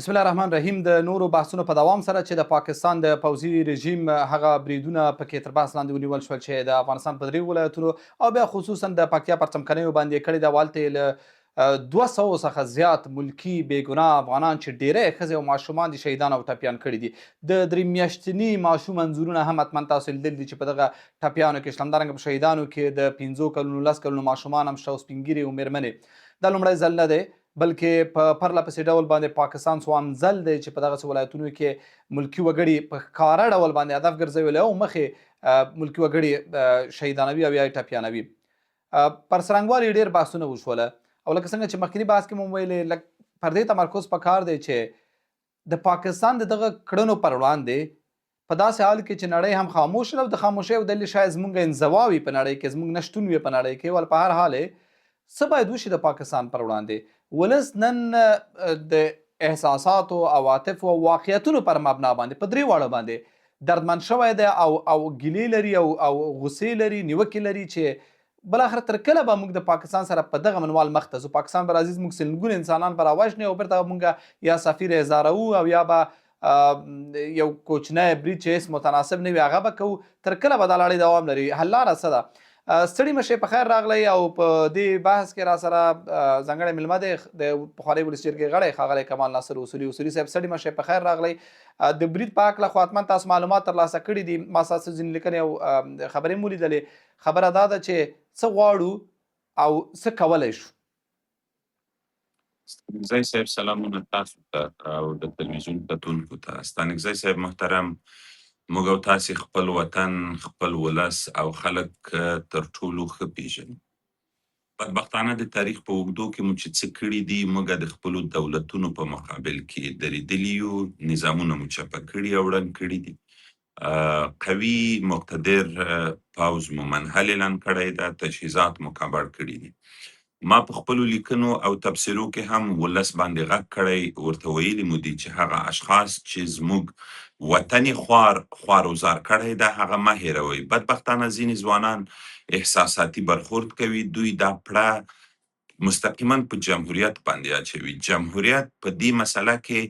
بسم الله الرحمن الرحیم. د نورو بحثونو په دوام سره چې د پاکستان د پوځي رژیم هغه بریدونه پکې تر بحث لاندې ونیول شول چې د افغانستان په دریو ولایتونو او بیا خصوصا د پکتیا پر څمکنیو باندې کړي د والته له 200 څخه زیات ملکی بېګناه افغانان چې ډېری ښځې او ماشومان دي شهیدان او ټپیان کړي دي. د درې میاشتني ماشوم انځورونه هم حتما تاسو لیدلي دي چې په دغه ټپیانو کې شته. همدارنګه په شهیدانو کې د 15 کلونو 10 کلونو ماشومان هم شته او سپین ږیري او مېرمنې. دا لومړی ځل نه دی بلکې په پرله پسې ډول باندې پاکستان څوام ځل دی چې په دغسې ولایتونو کې ملکي وګړي په ښکاره ډول باندې هدف ګرځولی او مخې ملکي وګړي شهیدانوي او یا یې ټپیانوي. پر څرنګوالي ډېر بحثونه وشوله او لکه څنګه چې مخکیني بحث کې مو ویلې لږ پر دې تمرکز پکار دی چې د پاکستان د دغه کړنو پر وړاندې په داسې حال کې چې نړۍ هم خاموش ده او د خاموشۍ یو دلیل شاید زموږ انزوا وي په نړۍ کې، زموږ نشتون وي په نړۍ کې. ول په هر حال څه باید وشي د پاکستان پر وړاندې؟ ولس نن د احساساتو، عواطفو او واقعیتونو پر مبنا باندې په درې واړو باندې دردمن شوی دی او ګیلې لري او غصې لري، نیوکې لري چې بالاخره تر کله به موږ د پاکستان سره په دغه منوال مخ ته ځو. پاکستان به راځي زموږ سلګونه انسانان به راوژني او بیرته موږ یا سفیر احضاروو او یا به یو کوچنی برید چې هېڅ متناسب نه وي هغه به کوو. تر کله به دا لړۍ دوام لري؟ حل لاره څه ده؟ ستړي مشئ په خیر راغلی او په دې بحث کې را سره ځانګړی میلمه دی د پخواني ولسي جرګې غړی ښاغلی کمال ناصر اصولي صاحب. ستړي مشئ په خیر راغلی. د برید په هکله خو حتما تاسو معلومات ترلاسه کړي دي. ما ستاسو ځینې لیکنې او خبرې مو لیدلې. خبره دا ده چې څه غواړو او څه کولی شو. ستانکزی صاحب سلامونه تاسو ته او د تلویزیون کتونکو ته. ستانکزی صاحب محترم، موږ او تاسې خپل وطن، خپل ولس او خلک تر ټولو ښه پېژنو. بدبختانه د تاریخ په اوږدو کې مو چې څه کړي دي، موږ د خپلو دولتونو په مقابل کې درېدلي یو، نظامونه مو چپه کړي او ړنګ کړي دي. قوي مقتدر پوځ مو منحل اعلان کړی ده، تجهیزات مو کباړ کړي دي. ما په خپلو لیکنو او تبصرو کې هم ولس باندې غږ کړی، ورته ویلي مو دي چې هغه اشخاص چې زموږ وطن یې خوار وزار کړی ده هغه مه هېروئ. بدبختانه ځینې ځوانان احساساتي برخورد کوي، دوی دا پړه مستقیما په جمهوریت باندې اچوي. جمهوریت په دې مسله کې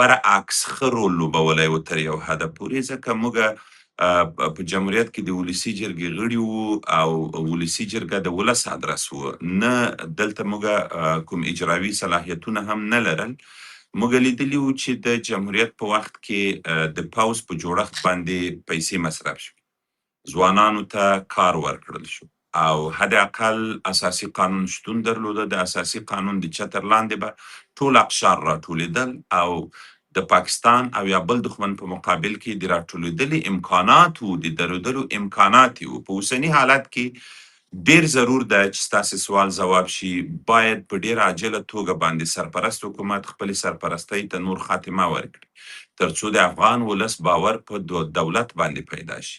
برعکس ښه رول لوبولی و تر یو حده پورې، ځکه موږ په جمهوریت کې د ولسي جرګې غړي وو او ولسي جرګه د ولس ادرس وو، نه دلته موږ کوم اجراوي صلاحیتونه هم نه لرل. موږ لیدلي وو چې د جمهوریت په وخت کې د پوځ په جوړښت باندې پیسې مصرف شوې، ځوانانو ته کار ورکړل شو او حد اقل اساسي قانون شتون درلوده. د اساسي قانون د چتر لاندې به ټول اقشار راټولېدل او د پاکستان او یا بل دښمن په مقابل کې د راټولېدلي امکانات وو، د درلودلو امکانات وو. په اوسني حالت کې ډېر ضرور ده چې ستاسې سوال ځواب شي. باید په ډېره عاجله توګه باندې سرپرست حکومت خپلې سرپرستۍ ته نور خاتمه ورکړي تر څو د افغان ولس باور په دولت باندې پیدا شي.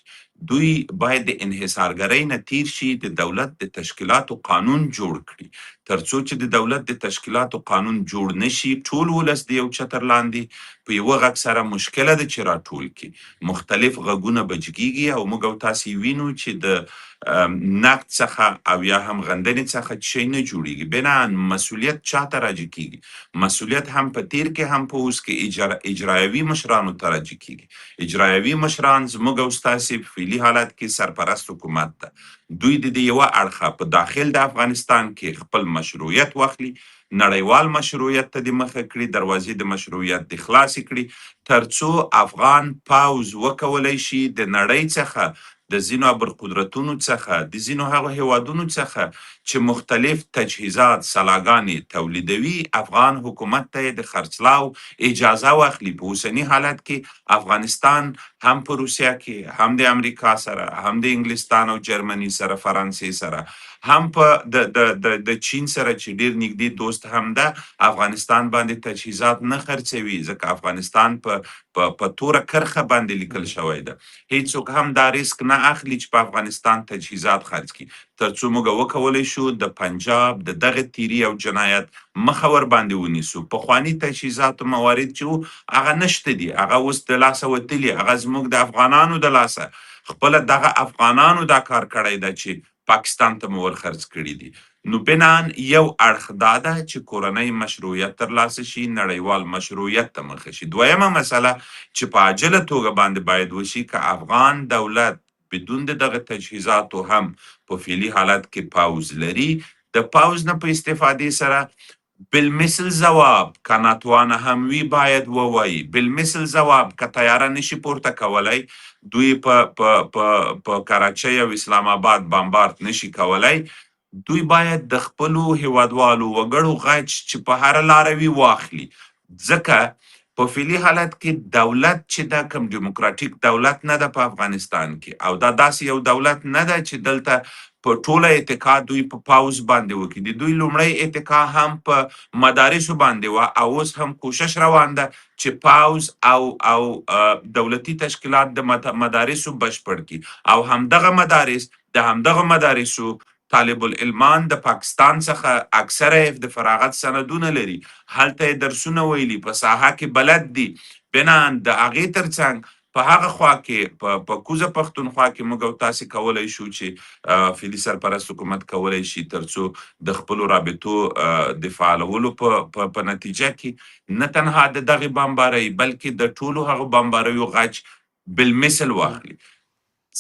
دوی باید د انحصارګرۍ نه تیر شي، د دولت د تشکیلاتو قانون جوړ کړي. تر څو چې د دولت د تشکیلاتو قانون جوړ نشي، ټول ولس د یو چتر لاندې په یوه غږ سره مشکله ده چې راټول کړي. مختلف غږونه به جګیږي او موږ او تاسې وینو چې د نقد څخه او یا هم غندنې څخه شی نه جوړیږي. بنان مسؤلیت چاته راجع کیږي؟ مسؤلیت هم په تیر کې هم په اوس کې اجرایوي مشرانو ته راجع کیږي. اجرایوي مشران زموږ او ستاسې په فعلي حالت کې سرپرست حکومت ده. دوی د دې یوه اړخه په داخل د افغانستان کې خپل مشروعیت واخلي، نړیوال مشروعیت ته د مخه کړي، دروازې د مشروعیت د خلاصې کړي، تر څو افغان پوځ وکولی شي د نړۍ څخه، د ځینو ابرقدرتونو څخه، د ځینو هغو هیوادونو څخه چې مختلف تجهیزات سلاګانې تولیدوي، افغان حکومت ته یې د خرڅلاو اجازه واخلي. په اوسني حالت کې افغانستان هم په روسیه کې، هم د امریکا سره، هم د انګلستان او جرمني سره، فرانسې سره، هم په د چین سره چې ډیر نږدې دوست هم ده، افغانستان باندې تجهیزات نه خرڅوي ځکه افغانستان په توره کرخه باندې لیکل شوی ده. هیڅوک هم دا ریسک نه اخلي چې په افغانستان تجهیزات خرڅ کړي، تر څو موږ وکولی شو د پنجاب د دغه تیري او جنایت مخه ور باندې ونیسو. پخواني تجهیزاتو موارد چې وو هغه نشته دي، هغه اوس د لاسه وتلي، هغه زموږ د افغانانو د لاسه. خپله دغه افغانانو دا کار کړی ده چې پاکستان ته مو ورخرڅ کړي دي. نو بنان یو اړخ دا ده چې کورنۍ مشروعیت ترلاسه شي، نړیوال مشروعیت ته مخه شي. دویمه مسله چې په عاجله توګه باندې باید وشي که افغان دولت بدون د دغه تجهیزاتو هم په فعلي حالت کې پاوز لري، د پاوز نه په استفادې سره بالمثل ځواب که ناتوانه هم وي باید ووایي. بالمثل ځواب که تیاره نشي پورته کولی، دوی په کراچۍ او اسلام آباد بمبارد نشي کولی، دوی باید د خپلو هیوادوالو وګړو غچ چې په هره لاره وي واخلي. ځکه په فعلي حالت کې دولت چې دا کوم ډیموکراتیک دولت نه ده په افغانستان کې، او دا داسې یو دولت نه ده چې دلته په ټوله اتکا دوی په پاوز باندې وکړي. د دوی لومړی اتکا هم په مدارسو باندې وه او اوس هم کوشش روان ده چې پاوز او دولتي تشکیلات د مدارسو بشپړ کړي، او همدغه مدارسو طالب العلمان د پاکستان څخه اکثره د فراغت سندونه لري، هلته یې درسونه ویلي، په ساحه کې بلد دي. بنان د هغې ترڅنګ په هغه خوا کې په کوزه پښتونخوا کې موږ او تاسې کولی شو چې فعلي سرپرست حکومت کولی شي ترڅو د خپلو رابطو د فعالولو په نتیجه کې نه تنها د دغې بمبارۍ بلکې د ټولو هغو بمباریو غچ بالمثل واخلي.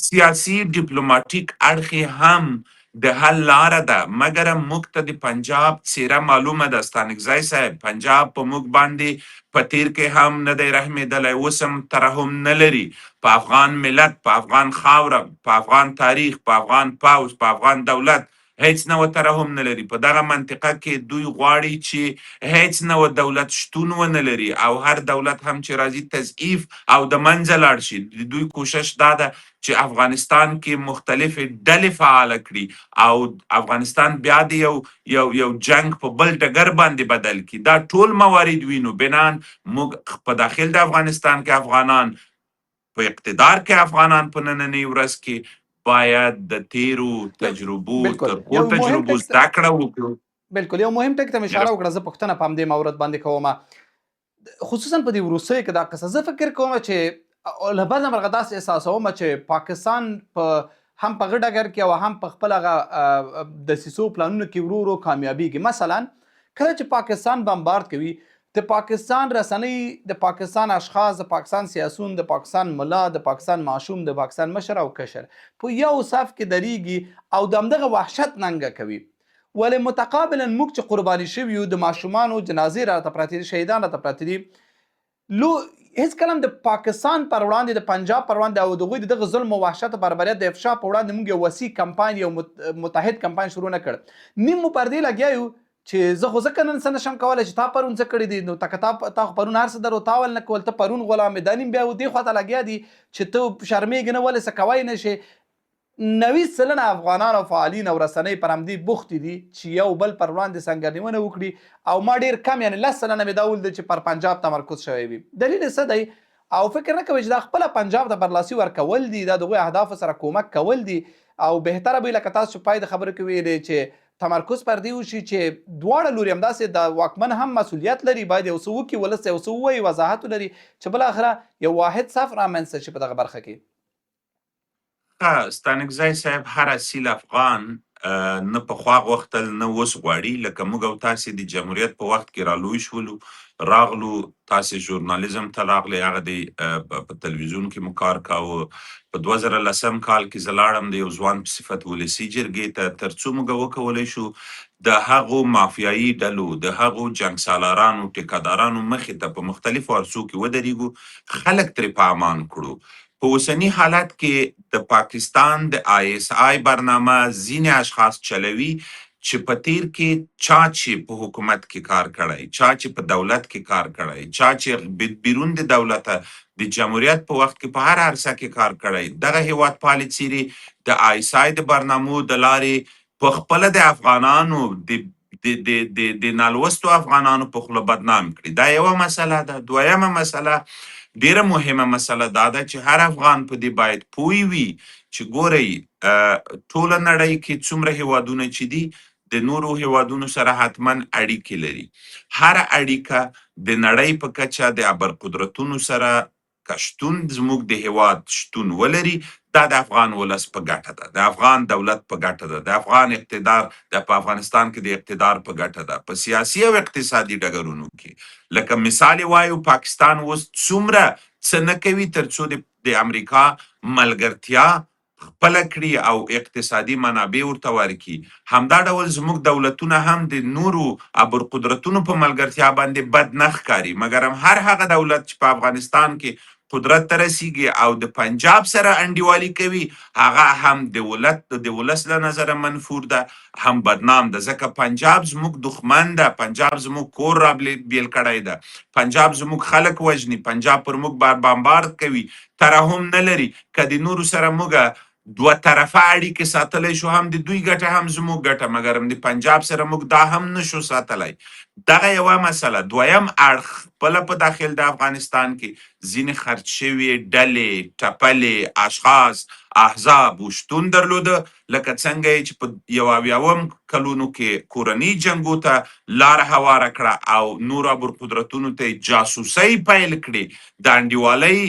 سیاسي ډیپلوماټیک اړخ هم د حل لاره ده، مګر موږ ته د پنجاب څیره معلومه ده. ستانکزی صاحب، پنجاب په موږ باندې په تیر کې هم نه دی رحمېدلی، اوس هم ترحم نه لري. په افغان ملت، په افغان خاوره، په افغان تاریخ، په افغان پوځ، په افغان دولت هیڅ نوع ترحم نه لري. په دغه منطقه کې دوی غواړي چې هیڅ نوع دولت شتون ونه لري، او هر دولت هم چې راځي تضعیف او د منځه لاړ شي. د دوی کوشش دا ده چې افغانستان کې مختلفې ډلې فعاله کړي او افغانستان بیا د یو جنگ په بل ډګر باندې بدل کړي. دا ټول موارد وینو. بنان موږ په داخل د افغانستان کې افغانان، په اقتدار کې افغانان په نننۍ ورځ کې باید د تیرو تجربو ترخو تجربو زده کړه وکړو. بالکل، یو مهم ټکی ته مې اشاره وکړه. زه پوښتنه په همدې مورد باندې کومه، خصوصا په دې وروستیو کې دا قصه. زه فکر کوم چې له بعضه مرغه داسې احساسوم چې پاکستان هم په غټ ډګر کې او هم په خپل هغه دسیسو پلانونو کې ورو ورو کامیابیږي. مثلا کله چې پاکستان بمبارد کوي، د پاکستان رسنۍ، د پاکستان اشخاص، د پاکستان سیاسون، د پاکستان ملا، د پاکستان معشوم، د پاکستان مشر او کشر په یو صف کې درېږي او د همدغه وحشت ننګه کوي. ولې متقابلا موږ چې قرباني شوي یو، د ماشومانو جنازې راته پرتې دي، شهیدان راته پرتې دي، هیڅ کله د پاکستان پر وړاندې، د پنجاب پر وړاندې او د هغوی د دغه ظلم او وحشت او بربریت د افشا په وړاندې موږ یو وسیع کمپاین، یو متحد کمپاین شروع نه کړ. نیم مو پر دې لګیا یو چې زه خو ځکه نن څه نشم کولی چې تا پرون څه کړي دي، نو تا خو پرون هر څه درو تا ول نه کول، ته پرون غلام یې. دا نیم بیا دې خواته لګیا دي چې ته شرمېږې نه، ولې څه کوی نه شې. 90% افغانان او فعالین او رسنۍ پر همدې بوختې دي چې یو بل پر وړاندې سنګرنیونه وکړي، او ما ډېر کم یعنې 10 سلنه مې دا ولید چې پر پنجاب تمرکز شوی وي. دلیل یې څه دی؟ او فکر نه کوي چې دا خپله پنجاب ته برلاسي ورکول دي، دا د هغوی اهدافو سره کومک کول دي. او بهتره به وي لکه تاسو چې پای د خبرو کې ویلې چې تمرکز پر دې وشي چې دواړه لوري همداسې د واکمن هم مسؤلیت لري، باید یو څه وکړي، ولس یو څه ووایي، وضاحت ولري، چې بالاخره یو واحد صف رامنځته شي په دغه برخه کې. ستانکزی صاحب، هر اصیل افغان نه پخوا غوښتل نه اوس غواړي. لکه موږ او تاسې د جمهوریت په وخت کې رالوی شولو، راغلو، تاسې ژورنالیزم ته راغلی، هغه د په تلویزیون کې مو کار کاوه. په 2010 کال کې زه لاړم د یو ځوان په صفت ولسي جرګې ته، تر څو موږ وکولی شو د هغو مافیایي ډلو، د هغو جنګ سالارانو، ټیکادارانو مخې ته په مختلفو عرصو کې ودرېږو، خلک ترې په امان کړو. په اوسني حالت کې د پاکستان د ISI برنامه ځینې اشخاص چلوي چې په تیر کې چا چې په حکومت کې کار کړی، چا چې په دولت کې کار کړی، چا چې بیرون د دولته د جمهوریت په وخت کې په هر عرصه کې کار کړی، دغه هیوادپالې څیرې د ISI د برنامو د لارې په خپله د افغانانو د نالوستو افغانانو په خوله بدنام کړي. دا یوه مسله ده. دویمه مسله، ډیره مهمه مسله دا ده چې هر افغان په دې باید پوه وي چې ګورئ، ټوله نړۍ کې څومره هیوادونه چې دي د نورو هیوادونو سره حتما اړیکې لري. هر اړیکه د نړۍ په کچه د ابرقدرتونو سره که شتون زموږ د هیواد شتون ولري، دا د افغان ولس په ګټه ده، د افغان دولت په ګټه ده، د افغان اقتدار په افغانستان کې د اقتدار په ګټه ده. په سیاسي او اقتصادي ډګرونو کې لکه مثال وایو پاکستان اوس څومره څه نه کوي تر څو د امریکا ملګرتیا خپله کړي او اقتصادي منابع ورته ورکړي. همدا ډول زموږ دولتونه هم د نورو ابرقدرتونو په ملګرتیا باندې بد نه ښکاري، مګر هم هر هغه دولت چې په افغانستان کې قدرت ته رسیږي او د پنجاب سره انډیوالي کوي هغه هم د ولس له نظره منفور ده، هم بدنام ده، ځکه پنجاب زموږ دښمن ده، پنجاب زموږ کور را بیل کړی ده، پنجاب زموږ خلک وژني، پنجاب پر موږ بمبارد کوي، ترحم نه لري. که د نورو سره موږ دوه طرفه اړیکې ساتلی شو هم د دوی ګټه هم زموږ ګټه، مګر هم د پنجاب سره موږ دا هم نشو ساتلی. دغه یوه مسله. دویم اړخ خپله په داخل د افغانستان کې ځینې خرڅ شوي ډلې، ټپلې، اشخاص، احزاب شتون درلوده، لکه څنګه یې چې په 71 کلونو کې کورنۍ جنګو ته لاره هواره کړه او نورو ابرقدرتونو ته جاسوسۍ پیل کړې، د انډیوالۍ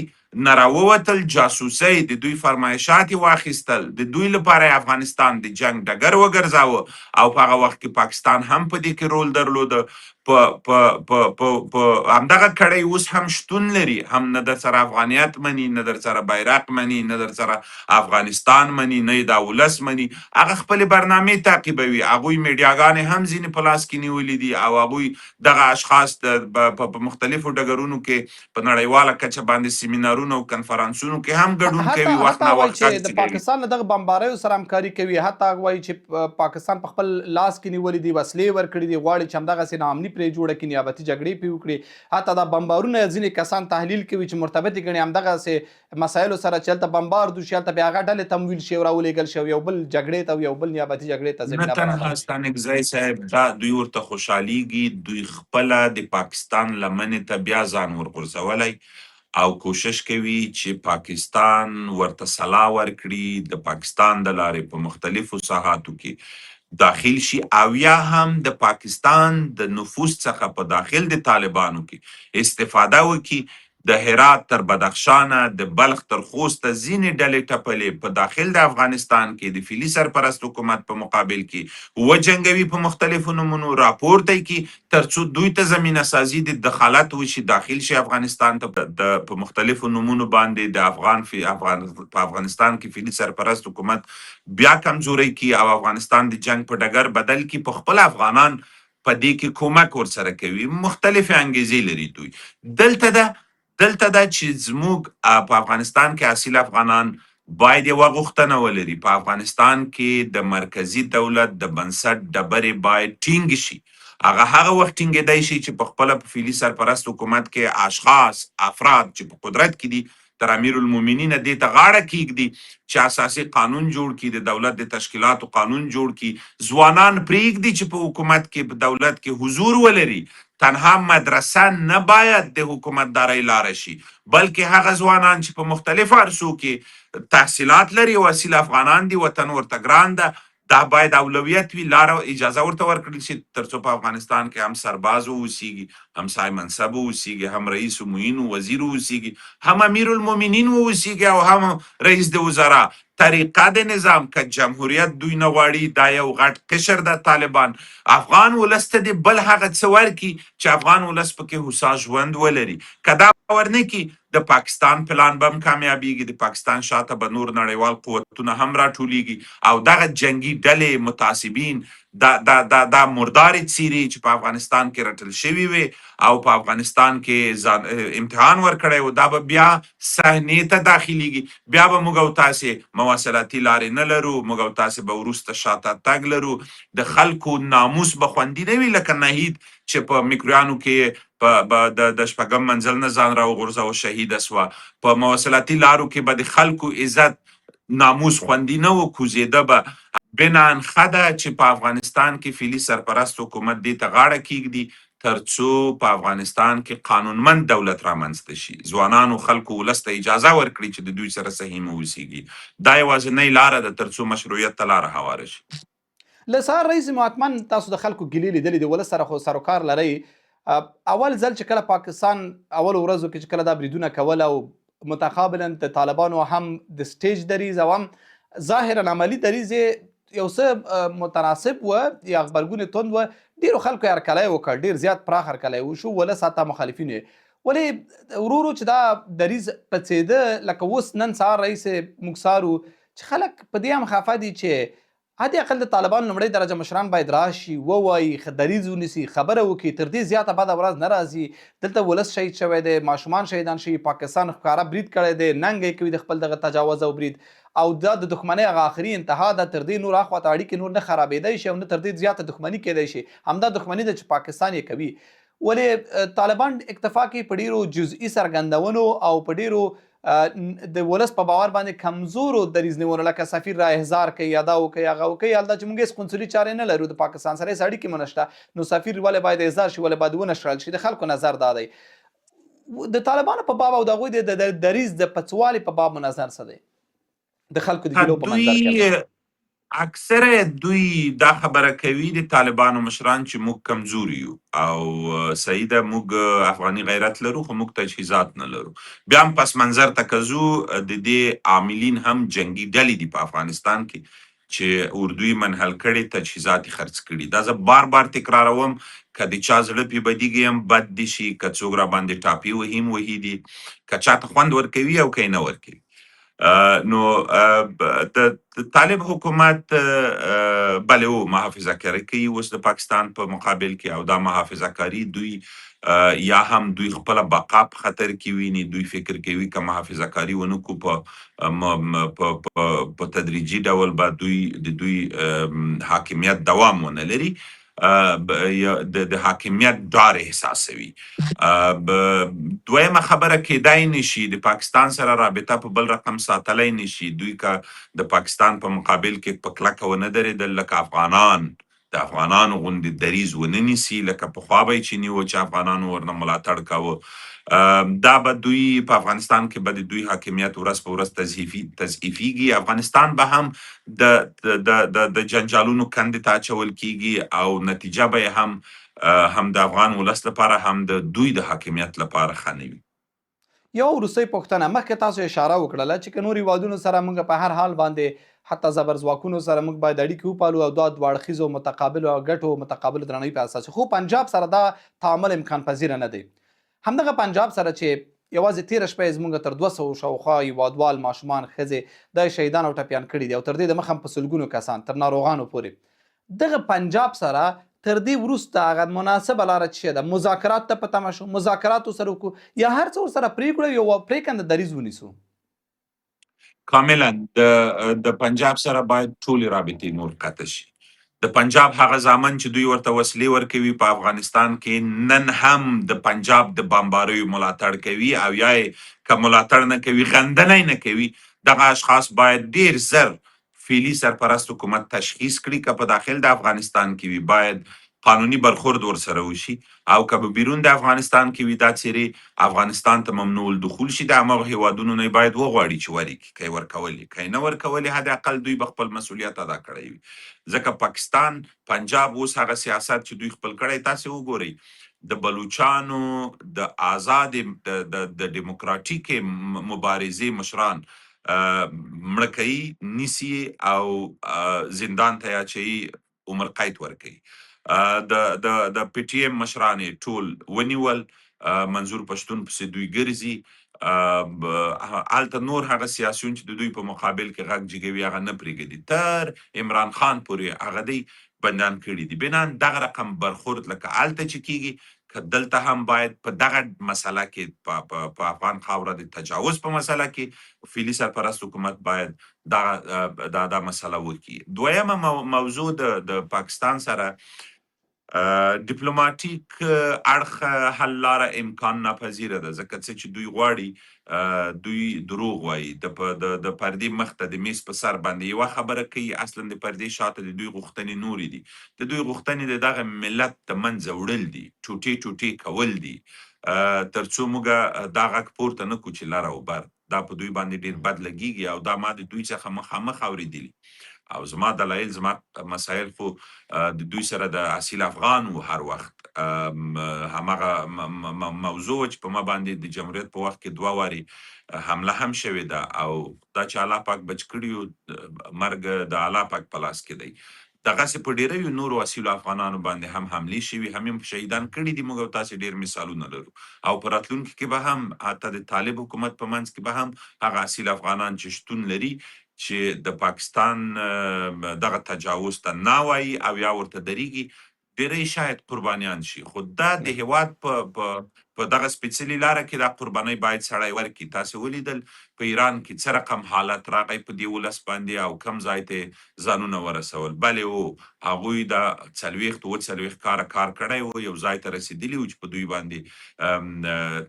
نه راووتل، جاسوسۍ، د دوی فرمایشات یې واخیستل، د دوی لپاره یې افغانستان د جنګ ډګر وګرځاوه او په هغه وخت کې پاکستان هم په دې کې رول درلوده. په همدغه کړۍ اوس هم شتون لري، هم نه در سره افغانیت مني، نه در سره بیرغ مني، نه در سره افغانستان مني، نه یې دا ولس مني. هغه خپلې برنامې تعقیبوي، هغوی میډیاګانې هم ځینې په لاس کې نیولي دي او هغوی دغه اشخاص په مختلفو ډګرونو کې په نړیواله کچه باندې سیمینارونو او کنفرانسونو کې هم ګډون کوي، وخت حتی نا وایي وخت چې د پاکستان له دغه بمباریو سره همکاري کوي، حتی وایي چې پاکستان په خپل لاس کې نیولي دي، وسلې ورکړي دي، غواړي چې همدغسې ناامني پرې جوړه کړي، نیابتي جګړې پرې وکړي. حتی دا بمبارونه ځینې کسان تحلیل کوي چې مرتبط یې ګڼي همدغسې مسایلو سره چې هلته بمبارد وشي، هلته بیا هغه ډلې تمویل شي او راولېږل شي او یو بل جګړې ته او یو بل نیابتي جګړې ته نه زمینه تنها برابره شي. ستانکزی صاحب دا دوی ورته خوشحالیږي، دوی خپله د پاکستان لمنې ته بیا ځان ورغورځولی او کوشش کوي چې پاکستان ورته سلا ورکړي، د پاکستان د لارې په مختلفو ساحاتو کې داخل شي او یا هم د پاکستان د نفوذ څخه په داخل د طالبانو کې استفاده وکړي. د هرات تر بدخشانه، د بلخ تر خوسته ځینې ډلې ټپلې په داخل د افغانستان کې د فیلي سرپرست حکومت په مقابل کې وجنګوي، په مختلفو نومونو راپورته کړي تر څو دوی ته زمینه سازي د دخالت وشي، داخل شي افغانستان ته په مختلفو نومونو باندې د په افغانستان کې فیلي سرپرست حکومت بیا کمزوری کی او افغانستان د جنگ په ډګر بدل کی، په خپل افغانان په دې کې کومک ورسره کوي، مختلف انګیزې لري. دوی دلته ده چې زموږ په افغانستان کې اصیل افغانان باید یوه غوښتنه ولري، په افغانستان کې د مرکزي دولت د بنسټ ډبرې باید ټینګ شي. هغه وخت ټینګېدی شي چې په خپله په فعلي سرپرست حکومت کې اشخاص، افراد چې په قدرت کې دي تر امیرالمؤمنین دې ته غاړه کیږدي چې اساسي قانون جوړ کړي، د دولت د تشکیلاتو قانون جوړ کړي، ځوانان پرېږدي چې په حکومت کې په دولت کې حضور ولري. تنها مدرسه نه باید د حکومتدارۍ لاره شي، بلکې هغه ځوانان چې په مختلفو عرصو کې تحصیلات لري او اصیل افغانان دي، وطن ورته ګران ده، دا باید اولویت وي، لاره اجازه ورته ورکړل شي تر څو په افغانستان کې هم سرباز واوسیږي، هم صاحب منصب واوسیږي، هم رئیس معین وزیر واوسیږي، هم امیرالمؤمنین واوسیږي او هم رئیس د وزرا. طریقه د نظام که جمهوریت دوی نه غواړي، دا یو غټ قشر د طالبان افغان ولس ته د بل هغه څه ورکړي چې افغان ولس پکې هوسا ژوند ولري. که دا ورنه کړي د پاکستان پلان به هم کامیابیږي، د پاکستان شاته به نور نړیوال قوتونه هم راټولیږي او دغه جنگي ډلې، متعصبین، دا مردارې څیرې چې په افغانستان کې رټل شوي وي او په افغانستان کې امتحان ورکړی و، دا به بیا صحنې ته داخلیږي. بیا به موږ او تاسې مواصلاتي لارې نه لرو، موږ او تاسې به وروسته شاته تګ لرو، د خلکو ناموس به خوندي نه وي لکه نهید چې په میکرویانو کې د شپږم منزل نه ځان راوغورځوه، شهیده سوه. په مواصلاتي لارو کې به د خلکو عزت، ناموس خوندي نه و، کوزېده به. بنان ښه ده چې په افغانستان کې فعلي سرپرست حکومت دې ته غاړه کیږدي تر څو په افغانستان کې قانونمند دولت رامنځته شي، ځوانانو خلکو ولس ته اجازه ورکړي چې د دوی سره صحیح اوسیږي. دا یوازینۍ لاره ده تر څو مشروعیت ته لاره هواره شي. له سهار راهیسې مو حتما تاسو د خلکو ګیلې لیدلې د ولس سره خو سر و کار لرئ. اول ځل چې کله پاکستان اول ورځو کې چې کله دا بریدونه کول او متقابلا د طالبانو هم د سټیج دریز او هم ظاهرا عملي دریز یو څه متناسب و یا غبرګون توند و. ډیرو خلکو یې هرکلی وکړ، ډیر زیات پراخ هرکلی وشو، ولس حتی مخالفین یې. ولې ورو ورو چې دا دریز پڅېده، لکه اوس نن سهار رئیس موږ څارو چې خلک په دې هم خفه دي چې حد اقل د طالبانو لومړۍ درجه مشران باید راشي، ووایي، دریځ ونیسي، خبره وکړي. تر دې زیاته بده ورځ نه راځي. دلته ولس شهید شوی دی، ماشومان شهیدان شوي، پاکستان ښکاره برید کړی دی، ننګ یې کوي د خپل دغه تجاوز او برید، او دا د دښمنۍ هغه آخري انتها ده. تر دې نور اخواته اړیکې نور نه خرابېدی شي او نه تر دې زیاته دښمني کېدی شي. همدا دښمني ده چې پاکستان یې کوي. ولې طالبان اکتفا کوي په ډیرو جزئي څرګندونو او په ډیرو د ولس په باور باندې کمزورو دریځ نیولو، لکه سفیر را احضار کوي، یا دا وکوي هغه وکوي. هلته چې موږ هېڅ قنصلي چارې نه لرو، د پاکستان سره هېڅ اړیکې مو نشته، نو سفیر ولې باید احضار شي، ولې باید ونشړل شي؟ د خلکو نظر دا دی. د طالبانو په باب او د هغوی د دریځ د پڅوالي په باب مو نظر څه دی د خلکو د هیلو په منظر کې؟ دوی اکثره دوی دا خبره کوي د طالبانو مشران چې موږ کمزوري یو او صحیح ده، موږ افغاني غیرت لرو خو موږ تجهیزات نه لرو. بیا هم پس منظر ته که ځو، د دې عاملین هم جنگي ډلې دي په افغانستان کې چې اردوی منحل کړي، تجهیزات یې خرڅ کړي. دا زه بار بار تکراروم، که د چا زړه پې بدیږي هم بد دي شي، که څوک را باندې ټاپې وهي هم وهي دي، که چاته خوند ورکوي او که یې نه ورکوي. نو د طالب حکومت بله او محافظه کاری کوي اوس د پاکستان په مقابل کې، او دا محافظه کاری دوی یا هم دوی خپله بقا په خطر کې ویني. دوی فکر کوي که محافظه کاری ونه کړو په تدریجي ډول به د دوی حاکمیت دوام ونه لري، د حاکمیت ډار احساسوي. دویمه خبره کیدای نشي د پاکستان سره رابطه په بل رقم ساتلی نشي. دوی که د پاکستان په مقابل کې په کلکه ونه درېدل، لکه افغانان د افغانانو غوندې دریځ ونه نیسي، لکه پخوا به یې چې نیوه چې افغانانو ورنه ملاتړ کوه، دا به دوی په افغانستان کې به د دوی حاکمیت ورځ په ورځ تضعیفیږي. افغانستان به هم د جنجالونو کندې ته اچول کیږي او نتیجه به یې هم د افغان ولس لپاره هم د دوی د حاکمیت لپاره ښه نه وي. یو وروستۍ پوښتنه، مخکې تاسو اشاره وکړله چې که نور هیوادونو سره موږ په هر حال باندې حتی زبرځواکونو سره موږ باید اړیکې وپالو او دا دوه اړخیزو متقابلو ګټو متقابلو درناوي په اساس، خو پنجاب سره دا تعامل امکان پذیره نه دی. همدغه پنجاب سره چې یوازې تېره شپه یې زموږ تر 200 شاوخوا هیوادوال ماشومان ښځې دا شهیدان او ټپیان کړي دي، او تر دې د مخه هم په سلګونو کسان تر ناروغانو پورې. دغه پنجاب سره تر دې وروسته هغه مناسبه لاره څه ده؟ مذاکرات ته په تمه شو، مذاکرات ورسره وکړو، یا هر څه ورسره پرېږدو، یو پرېکنده دریځ ونیسو؟ کاملا د پنجاب سره باید ټولې رابطې نور قطع شي. د پنجاب هغه زامن چې دوی ورته وسلې ورکوي په افغانستان کې، نن هم د پنجاب د بمباریو ملاتړ کوي، او یا یې که ملاتړ نه کوي غندنه نه کوي. دغه اشخاص باید ډیر زر فعلي سرپرست حکومت تشخیص کړي، که په داخل د افغانستان کې وي باید قانوني برخورد ورسره وشي، او که په بیرون د افغانستان کې وي دا څیرې افغانستان ته ممنوع الدخول شي. د هماغو هیوادونو نه باید وغواړي چې ورکړي، که یې ورکولي، که یې نه ورکولي حد اقل دوی به خپل مسؤلیت ادا کړی وي. ځکه پاکستان پنجاب اوس هغه سیاست چې دوی خپل کړی، تاسې وګورئ د بلوچانو د آزاد د ډیموکراتیکې مبارزې مشران مړه کوي، نیسي او زندان ته یې اچوي، عمر قید ورکوي. د پی ټي ایم مشران یې ټول ونیول، منظور پښتون پسې دوی ګرځي. هلته نور هغه سیاسیون چې د دوی په مقابل کې غږ جګوي هغه نه پرېږدي، تر عمران خان پورې هغه دی بندیان کړي دي. بنان دغه رقم برخورد لکه هلته چې کیږي، که دلته هم باید په دغه مسله کې په افغان خاوره د تجاوز په مسله کې فعلي سرپرست حکومت باید دا مسله وکړي. دویمه موضوع د پاکستان سره ډیپلوماټیک اړخ حل لاره امکان ناپذیره ده، ځکه څه چې دوی غواړي دوی دروغ وایي. د پردې مخ ته د میز په سر باندې یوه خبره کوي، اصلا د پردې شاته د دوی غوښتنې نورې دي. د دوی غوښتنې د دغه ملت د منځه وړل دي، ټوټې ټوټې کول دي، تر څو موږ دا غږ پورته نه کړو چې لر او بر. دا په دوی باندې ډېر بد لګیږي او دا ما د دوی څخه مخامخ اورېدلي. او زما دلایل زما مسایل خو د دوی سره د اصیل افغان و هر وخت همغه موضوع چې په ما باندې د جمهوریت په وخت کې 2 واري حمله هم شوې ده او دا چې الله پاک بچ کړي مرګ د الله پاک په لاس کې دی. دغسې په ډیرو نورو اصیلو افغانانو باندې هم حملې شوي، هم یې شهیدان کړي دي. موږ او تاسې ډیر مثالونه لرو او په راتلونکي کې به هم حتی د طالب حکومت په منځ کې به هم هغه اصیل افغانان چې شتون لري چې د پاکستان دغه تجاوز ته نه وایي او یا ورته درېږي، ډیری شاید قربانیان شي. خو دا د هیواد په دغه سپېڅلې لاره کې دا قربانۍ باید سړی ورکړي. تاسې ولیدل په ایران کې څه رقم حالت راغی په دې ولس باندې او کم ځای ته ځانونه ورسول. بلې و هغوی د 40 کار کړی و، یو ځای ته رسېدلي و چې په دوی باندې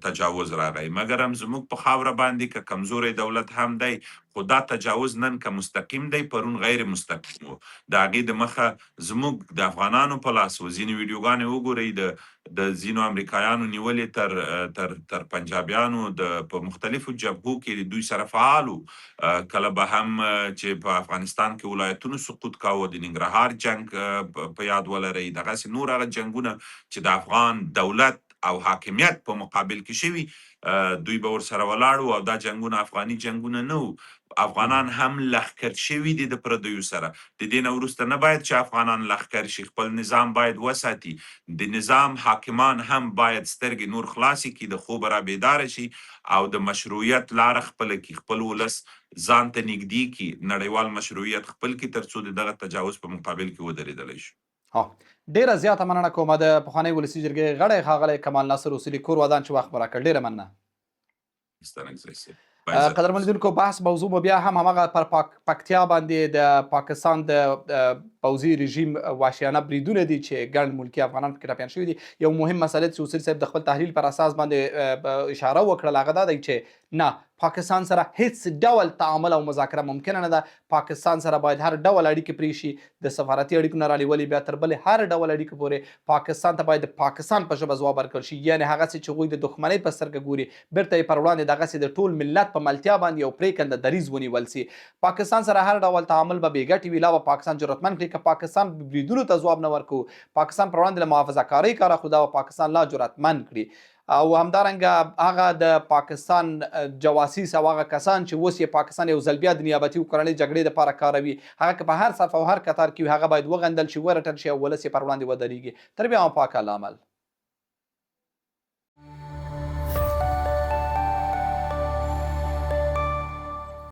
تجاوز راغی. مګر هم زموږ په خاوره باندې که کمزوری دولت هم دی، خو دا تجاوز نن که مستقیم دی، پرون غیر مستقیم و. د هغې د مخه زموږ د افغانانو په لاس و. ځینې ویډیوګانې وګورئ د ځینو امریکایانو نیولې تر پنجابیانو په مختلفو جبهو کې دوی سره فعال و. کله به هم چې په افغانستان کې ولایتونو سقوط کاوه، د ننګرهار جنګ په یاد ولرئ، دغسې نور هغه جنګونه چې د افغان دولت او حاکمیت په مقابل کې شوي، دوی به ورسره ولاړ او دا جنګونه افغاني جنګونه نه وو. افغانان هم لښکر شوي دي د پردیو سره. د دې نه وروسته نه باید چې افغانان لښکر شي، خپل نظام باید وساتي. د نظام حاکمان هم باید سترګې نور خلاصې کړي، د خوبه را بیداره شي او د مشروعیت لاره خپله کړي، خپل ولس ځان ته نږدې کړي، نړیوال مشروعیت خپل کړي تر څو د دغه تجاوز په مقابل کې ودرېدلی شي. ډیره زیاته مننه کوم د پخوانۍ ولسي جرګې غړی ښاغلی کمال ناصر اصولي کور ودان چې وخت مو راکړ. ډیره مننه. ستانکزی صاحب. قدرمن لیدونکو، بحث موضوع مو بیا هم همغه پر پکتیا باندې د پاکستان د پوځي رژیم وحشیانه بریدونه دي چې ګڼ ملکي افغانان پکې ټپیان شوي دي. یو مهم مسله چې اصولي صاحب د خپل تحلیل پر اساس باندې اشاره وکړله هغه دا دی چې نه، پاکستان سره هیڅ ډول تعامل او مذاکره ممکنه نه ده. پاکستان سره باید هر ډول اړیکې پرې شي، د سفارتي اړیکو نه رانیولې بیا تر بلې هر ډول اړیکو پورې پاکستان ته باید د پاکستان په ژبه ځواب ورکړل شي. یعنې هغسې چې هغوی د دښمنۍ په سترګه ګوري، بیرته یې پر وړاندې دغسې د ټول ملت په ملتیا باندې یو پرېکنده دریځ ونیول سي. پاکستان سره هر ډول تعامل به بې ګټې وي. لا به پاکستان جرأتمند کړي که پاکستان بریدونو ته ځواب نه ورکوو، پاکستان پر وړاندې له محافظه کارۍ کار اخلو، دا به پاکستان لا جرأتمند کړي. او همدارنګه هغه د پاکستان جواسیس او هغه کسان چې اوس یې پاکستان یو ځل بیا د نیابتي او کورنۍ جګړې دپاره کاروي، هغه که په هر صف او هر کتار کې وي، هغه باید وغندل شي، ورټل شي او ولس یې پر وړاندې ودرېږي. تر بیا مو پاک الله عمل.